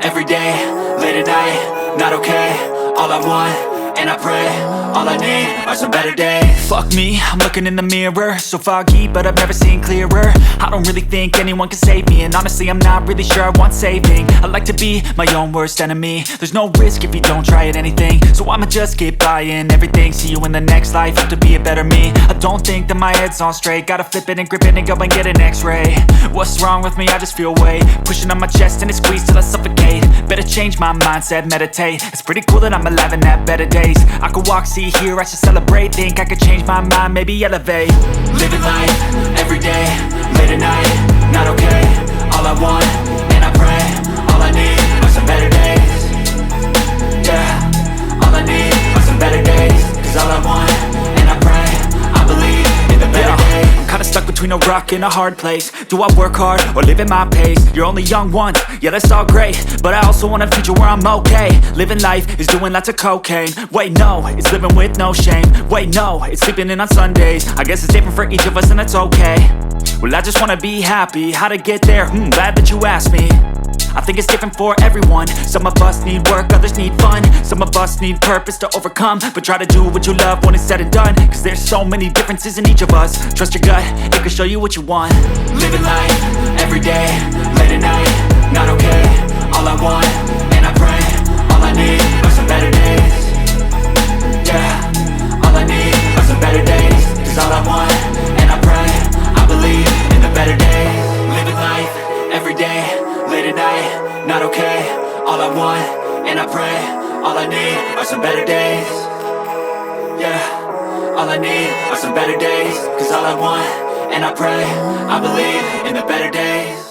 every day, late at night, not okay. All I want, and I pray, all I need are some better days. Fuck me, I'm looking in the mirror, so foggy, but I've never seen clearer. I don't really think anyone can save me, and honestly I'm not really sure I want saving. I like to be my own worst enemy. There's no risk if you don't try at anything, so I'ma just keep buying everything. See you in the next life, have to be a better me. I don't think that my head's on straight, gotta flip it and grip it and go and get an x-ray. What's wrong with me? I just feel weight pushing on my chest and it squeezes till I suffocate. Better change my mindset, meditate. It's pretty cool that I'm alive and have better days. I could walk, see, hear, I should celebrate. Think I could change my mind, maybe elevate. Living life, every day, late at night, not okay. All I want, and I pray, all I need are some better days. Yeah, all I need are some better days. Cause all I want, and I pray, I believe in the better days. I'm kinda stuck between a rock and a hard place. Do I work hard or live at my pace? You're only young once, yeah that's all great, but I also want a future where I'm okay. Living life is doing lots of cocaine. Wait no, it's living with no shame. Wait no, it's sleeping in on Sundays. I guess it's different for each of us and that's okay. Well I just wanna be happy, how to get there? Glad that you asked me. I think it's different for everyone. Some of us need work, others need fun. Some of us need purpose to overcome. But try to do what you love when it's said and done. Cause there's so many differences in each of us. Trust your gut, it can show you what you want. Living life, every day, late at night, not okay. All I want, and I pray, all I need are some better days. Yeah, all I need are some better days. Cause all I want, and I pray, I believe in the better days. Living life, every day, late at night, not okay. All I want, and I pray, all I need are some better days. Yeah, all I need are some better days. Cause all I want, and I pray, I believe in the better days.